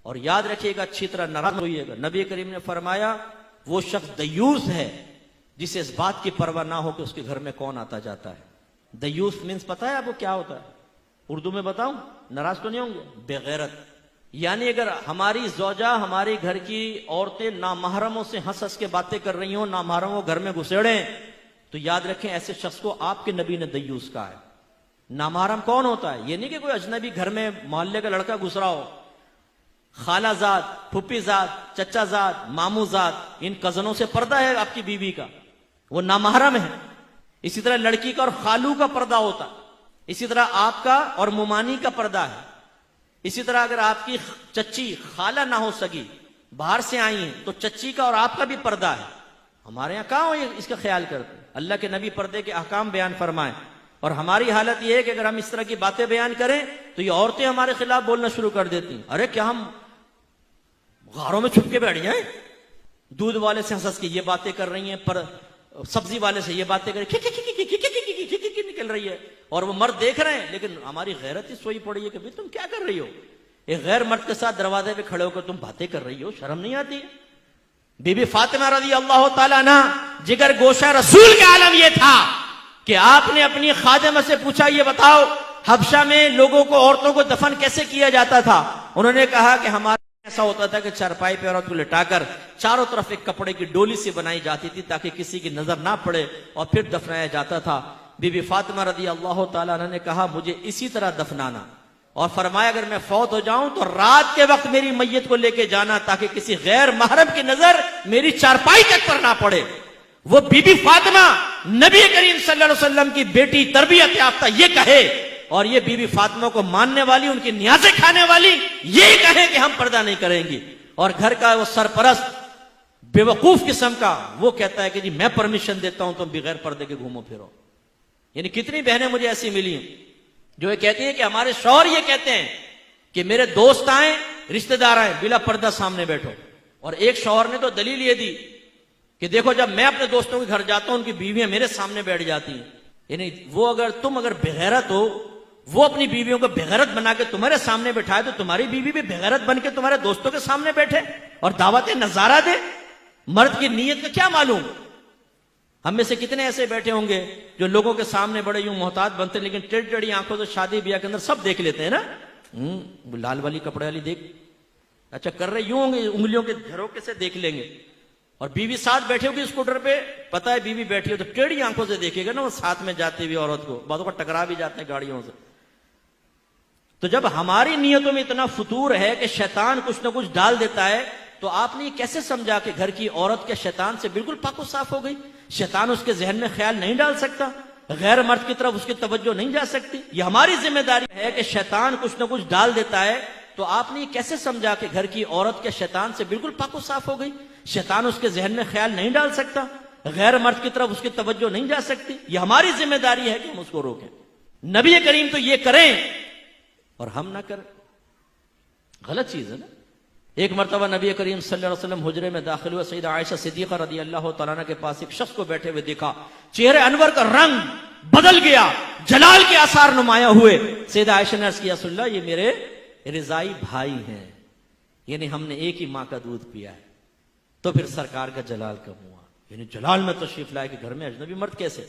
और याद रखिएगा, अच्छी तरह नाराज होइएगा। नबी करीम ने फरमाया वो शख्स दयूस है जिसे इस बात की परवाह ना हो कि उसके घर में कौन आता जाता है। दयूस मीन्स पता है आपको क्या होता है? उर्दू में बताऊं, नाराज तो नहीं होंगे? बेगैरत। यानी अगर हमारी ज़ौजा, हमारी घर की औरतें नामहरमों से हंस हंस के बातें कर रही हो, नामहरमों घर में घुसेड़े, तो याद रखें ऐसे शख्स को आपके नबी ने दयूस कहा है। नामहरम कौन होता है? ये नहीं कि कोई अजनबी घर में मोहल्ले का लड़का घुस रहा हो, खालाजाद, फुप्पीजाद, चचाजाद, मामूजाद, इन कजनों से पर्दा है आपकी बीवी का, वो नामहरम है। इसी तरह लड़की का और खालू का पर्दा होता है, इसी तरह आपका और मुमानी का पर्दा है। इसी तरह अगर आपकी चच्ची खाला ना हो सकी, बाहर से आई है, तो चच्ची का और आपका भी पर्दा है। हमारे यहां कहां हो इसका ख्याल करते? अल्लाह के नबी पर्दे के अहकाम बयान फरमाए, और हमारी हालत यह है कि अगर हम इस तरह की बातें बयान करें तो ये औरतें हमारे खिलाफ बोलना शुरू कर देती हैं। अरे क्या हम गारों में छुप के बैठ जाए? दूध वाले से हंस के ये बातें कर रही हैं, पर सब्जी वाले से ये बातें कर निकल रही है, और वो मर्द देख रहे हैं, लेकिन हमारी गैरत ही सोई पड़ी है कि भाई तुम क्या कर रही हो? एक गैर मर्द के साथ दरवाजे पे खड़े होकर तुम बातें कर रही हो, शर्म नहीं आती है? बीबी फातिमा रज़ी अल्लाह ताला अन्हा, जिगर गोशा रसूल का आलम यह था कि आपने अपनी खादिमा से पूछा, ये बताओ हबशा में लोगों को, औरतों को दफन कैसे किया जाता था? उन्होंने कहा कि हमारा ऐसा होता था कि चारपाई पे औरत को लिटाकर चारों तरफ एक कपड़े की डोली से बनाई जाती थी ताकि किसी की नजर ना पड़े, और फिर दफनाया जाता था। बीबी फातिमा रज़ी अल्लाह ताला अन्हा ने कहा, मुझे इसी तरह दफनाना, और फरमाया अगर मैं फौत हो जाऊं तो रात के वक्त मेरी मैयत को लेके जाना ताकि किसी गैर महरम की नजर मेरी चारपाई तक पर ना पड़े। वो बीबी फातिमा नबी करीम सल्लल्लाहु अलैहि वसल्लम की बेटी, तरबियत याफ्ता, ये कहे, और ये बीबी फातिमा को मानने वाली, उनकी न्याज़ें खाने वाली, ये कहे कि हम पर्दा नहीं करेंगे, और घर का वो सरपरस्त बेवकूफ किस्म का वो कहता है कि जी मैं परमिशन देता हूं तुम बगैर पर्दे के घूमो फिरो। यानी कितनी बहनें मुझे ऐसी मिली जो ये कहती है कि हमारे शौहर ये कहते हैं कि मेरे दोस्त आए, रिश्तेदार आए, बिला पर्दा सामने बैठो। और एक शौहर ने तो दलील ये दी कि देखो जब मैं अपने दोस्तों के घर जाता हूं उनकी बीवियां मेरे सामने बैठ जाती हैं। यानी वो तुम अगर बेगैरत हो, वो अपनी बीवियों को बेगैरत बना के तुम्हारे सामने बैठाए, तो तुम्हारी बीवी भी बेगैरत बन के तुम्हारे दोस्तों के सामने बैठे और दावत नजारा दे। मर्द की नीयत का क्या मालूम? हम में से कितने ऐसे बैठे होंगे जो लोगों के सामने बड़े यूं मोहताज बनते, लेकिन टेढ़ी टेढ़ी आंखों से शादी ब्याह के अंदर सब देख लेते हैं ना। लाल वाली कपड़े वाली देख, अच्छा कर रहे यूं होंगे, उंगलियों के झरोके से देख लेंगे। और बीवी साथ बैठे होगी स्कूटर पे, पता है बीवी बैठी हो, तो टेढ़ी आंखों से देखेगा ना वो साथ में जाती हुई औरत को, बातों का टकरा भी जाते हैं गाड़ियों से। तो जब हमारी नीयतों में इतना फतूर है कि शैतान कुछ ना कुछ डाल देता है, तो आपने कैसे समझा कि घर की औरत के शैतान से बिल्कुल पाको साफ हो गई? शैतान उसके जहन में ख्याल नहीं डाल सकता, गैर मर्द की तरफ उसकी तवज्जो नहीं जा सकती। ये हमारी जिम्मेदारी है कि शैतान कुछ ना कुछ डाल देता है, तो आपने कैसे समझा कि घर की औरत के शैतान से बिल्कुल पाको साफ हो गई? शैतान उसके जहन में ख्याल नहीं डाल सकता, गैर मर्द की तरफ उसकी तवज्जो नहीं जा सकती। ये हमारी जिम्मेदारी है कि हम उसको रोकें। नबी करीम तो ये करें और हम ना करें, गलत चीज है ना। एक मरतबा नबी करीम सल्लल्लाहु अलैहि वसल्लम हुजरे में दाखिल हुआ, सईदा आयशा सिद्दीका रज़ी अल्लाह तआला अन्हा के पास एक शख्स को बैठे हुए देखा, चेहरे अनवर का रंग बदल गया, जलाल के आसार नुमाया हुए। सईदा आयशा ने अर्ज़ किया, रसूलल्लाह ये मेरे रिज़ाई भाई हैं, यानी हमने एक ही माँ का दूध पिया है। तो फिर सरकार का जलाल कब हुआ? यानी जलाल में तशरीफ लाए कि घर में अजनबी मर्द कैसे?